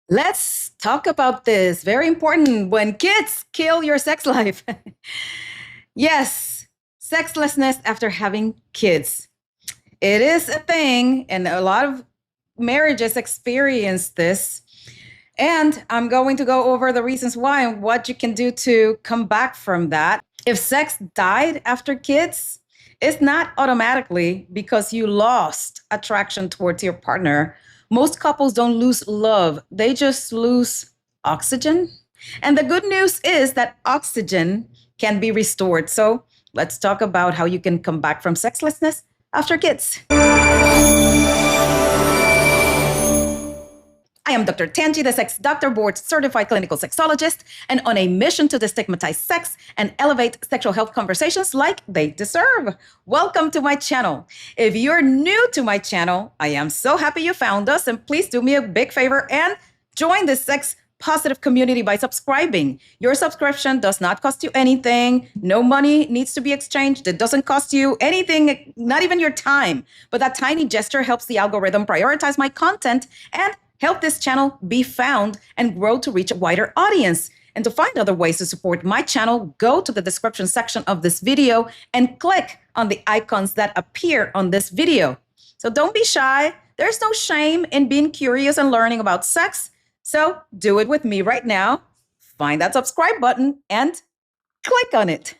Let's talk about this. Very important when kids kill your sex life. Yes, sexlessness after having kids. It is a thing, and a lot of marriages experience this. And I'm going to go over the reasons why and what you can do to come back from that. If sex died after kids, it's not automatically because you lost attraction towards your partner. Most couples don't lose love, they just lose oxygen. And the good news is that oxygen can be restored. So let's talk about how you can come back from sexlessness after kids. I am Dr. Tangie, the sex doctor, board certified clinical sexologist, and on a mission to destigmatize sex and elevate sexual health conversations like they deserve. Welcome to my channel. If you're new to my channel, I am so happy you found us, and please do me a big favor and join the sex positive community by subscribing. Your subscription does not cost you anything. No money needs to be exchanged. It doesn't cost you anything, not even your time. But that tiny gesture helps the algorithm prioritize my content and help this channel be found and grow to reach a wider audience. And to find other ways to support my channel, go to the description section of this video and click on the icons that appear on this video. So don't be shy. There's no shame in being curious and learning about sex. So do it with me right now. Find that subscribe button and click on it.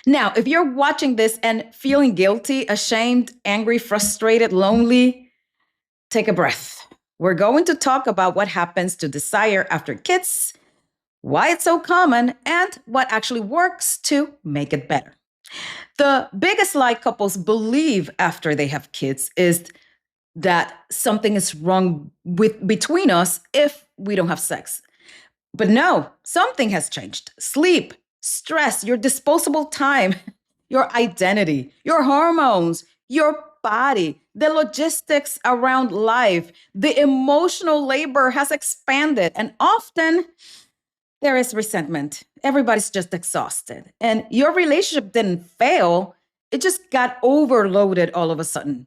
Now, if you're watching this and feeling guilty, ashamed, angry, frustrated, lonely, take a breath. We're going to talk about what happens to desire after kids, why it's so common, and what actually works to make it better. The biggest lie couples believe after they have kids is that something is wrong between us if we don't have sex. But no, something has changed. Sleep, stress, your disposable time, your identity, your hormones, your body, the logistics around life, the emotional labor has expanded, and often there is resentment. Everybody's just exhausted. And your relationship didn't fail, it just got overloaded all of a sudden.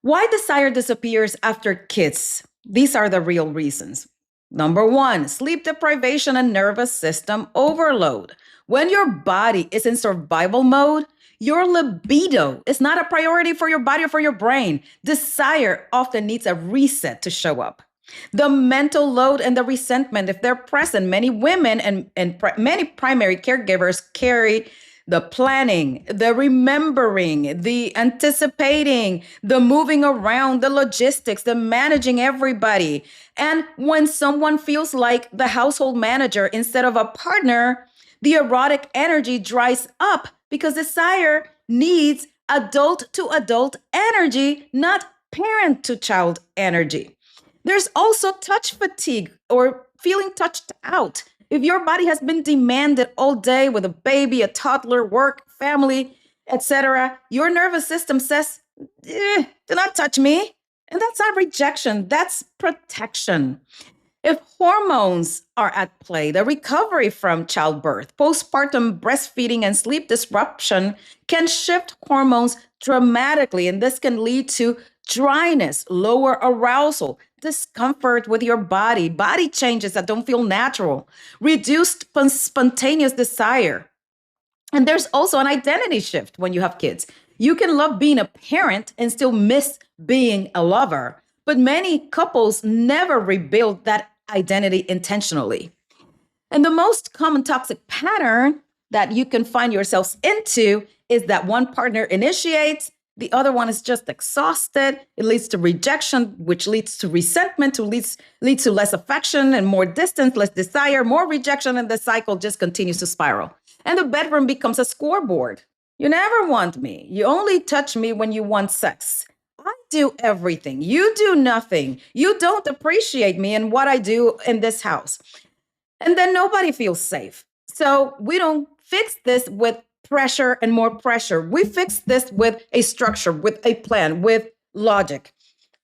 Why desire disappears after kids? These are the real reasons. Number one, sleep deprivation and nervous system overload. When your body is in survival mode, your libido is not a priority for your body or for your brain. Desire often needs a reset to show up. The mental load and the resentment, if they're present, many women and many primary caregivers carry the planning, the remembering, the anticipating, the moving around, the logistics, the managing everybody. And when someone feels like the household manager instead of a partner, the erotic energy dries up because desire needs adult to adult energy, not parent to child energy. There's also touch fatigue or feeling touched out. If your body has been demanded all day with a baby, a toddler, work, family, etc., your nervous system says, do not touch me. And that's not rejection, that's protection. If hormones are at play, the recovery from childbirth, postpartum breastfeeding, and sleep disruption can shift hormones dramatically, and this can lead to dryness, lower arousal, discomfort with your body changes that don't feel natural, reduced spontaneous desire. And there's also an identity shift when you have kids. You can love being a parent and still miss being a lover, but many couples never rebuild that identity intentionally. And the most common toxic pattern that you can find yourselves into is that one partner initiates, the other one is just exhausted. It leads to rejection, which leads to resentment, leads to less affection and more distance, less desire, more rejection, and the cycle just continues to spiral. And the bedroom becomes a scoreboard. You never want me. You only touch me when you want sex. I do everything. You do nothing. You don't appreciate me and what I do in this house. And then nobody feels safe. So we don't fix this with pressure and more pressure. We fix this with a structure, with a plan, with logic.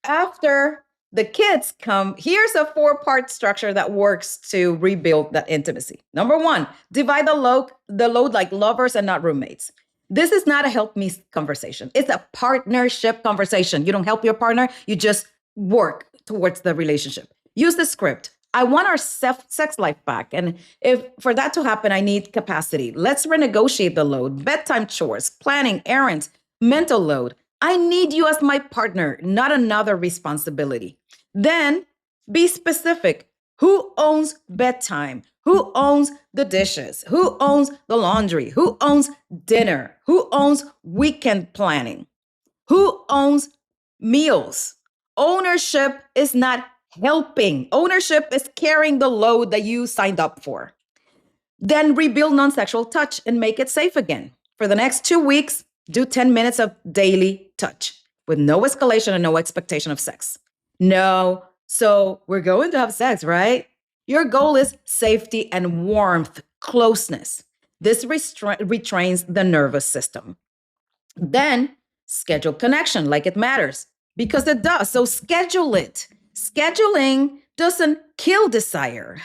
After the kids come, here's a 4-part structure that works to rebuild that intimacy. Number one, divide the load like lovers and not roommates. This is not a help me conversation. It's a partnership conversation. You don't help your partner, you just work towards the relationship. Use the script. I want our sex life back. And if for that to happen, I need capacity. Let's renegotiate the load, bedtime chores, planning, errands, mental load. I need you as my partner, not another responsibility. Then be specific. Who owns bedtime? Who owns the dishes? Who owns the laundry? Who owns dinner? Who owns weekend planning? Who owns meals? Ownership is not helping. Ownership is carrying the load that you signed up for. Then rebuild non sexual touch and make it safe again. For the next 2 weeks, do 10 minutes of daily touch with no escalation and no expectation of sex. No, so we're going to have sex, right? Your goal is safety and warmth, closeness. This retrains the nervous system. Then schedule connection like it matters because it does. So schedule it. Scheduling doesn't kill desire,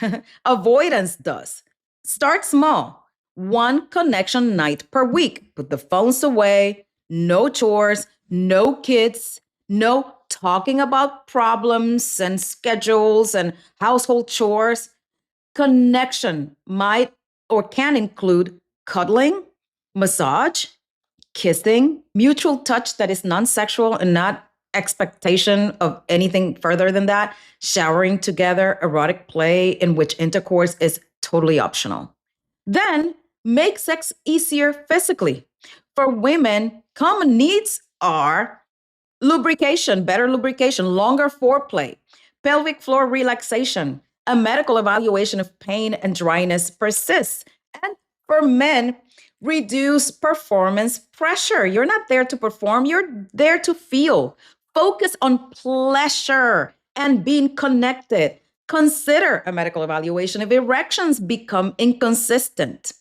avoidance does. Start small. One connection night per week. Put the phones away, no chores, no kids, no talking about problems and schedules and household chores. Connection might or can include cuddling, massage, kissing, mutual touch that is non-sexual and not expectation of anything further than that, showering together, erotic play in which intercourse is totally optional. Then make sex easier physically. For women, common needs are lubrication, better lubrication, longer foreplay, pelvic floor relaxation, a medical evaluation if pain and dryness persists. And for men, reduce performance pressure. You're not there to perform, you're there to feel. Focus on pleasure and being connected. Consider a medical evaluation if erections become inconsistent.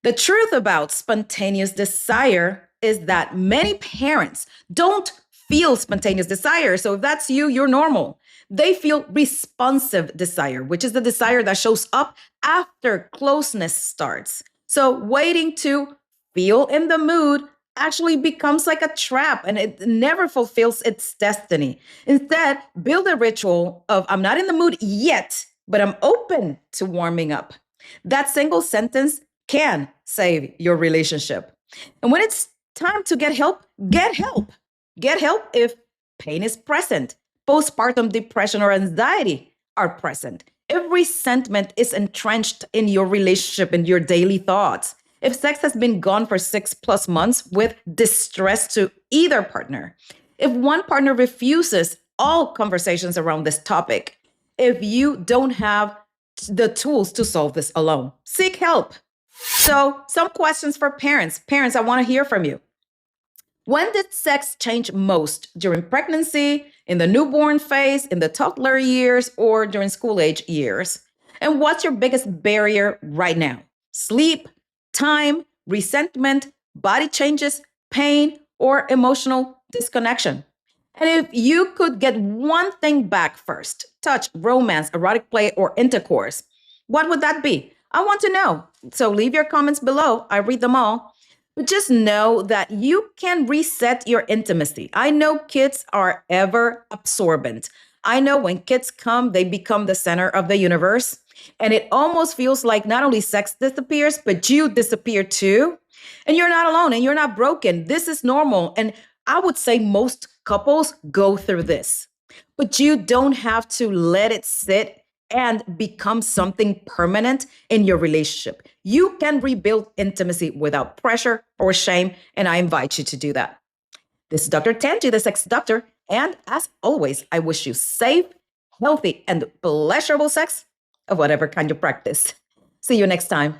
The truth about spontaneous desire is that many parents don't feel spontaneous desire. So if that's you, you're normal. They feel responsive desire, which is the desire that shows up after closeness starts. So waiting to feel in the mood actually becomes like a trap and it never fulfills its destiny. Instead, build a ritual of I'm not in the mood yet, but I'm open to warming up. That single sentence can save your relationship. And when it's time to get help, get help. Get help if pain is present, postpartum depression or anxiety are present. If resentment is entrenched in your relationship and your daily thoughts, if sex has been gone for 6+ months with distress to either partner, if one partner refuses all conversations around this topic, if you don't have the tools to solve this alone, seek help. So, some questions for parents. Parents, I want to hear from you. When did sex change most? During pregnancy, in the newborn phase, in the toddler years, or during school age years? And what's your biggest barrier right now? Sleep, time, resentment, body changes, pain, or emotional disconnection? And if you could get one thing back first, touch, romance, erotic play, or intercourse, what would that be? I want to know. So leave your comments below. I read them all. But just know that you can reset your intimacy. I know kids are ever absorbent. I know when kids come, they become the center of the universe. And it almost feels like not only sex disappears, but you disappear too. And you're not alone and you're not broken. This is normal. And I would say most couples go through this. But you don't have to let it sit and become something permanent in your relationship. You can rebuild intimacy without pressure or shame, and I invite you to do that. This is Dr. Tangie, the sex doctor, and as always, I wish you safe, healthy, and pleasurable sex of whatever kind you practice. See you next time.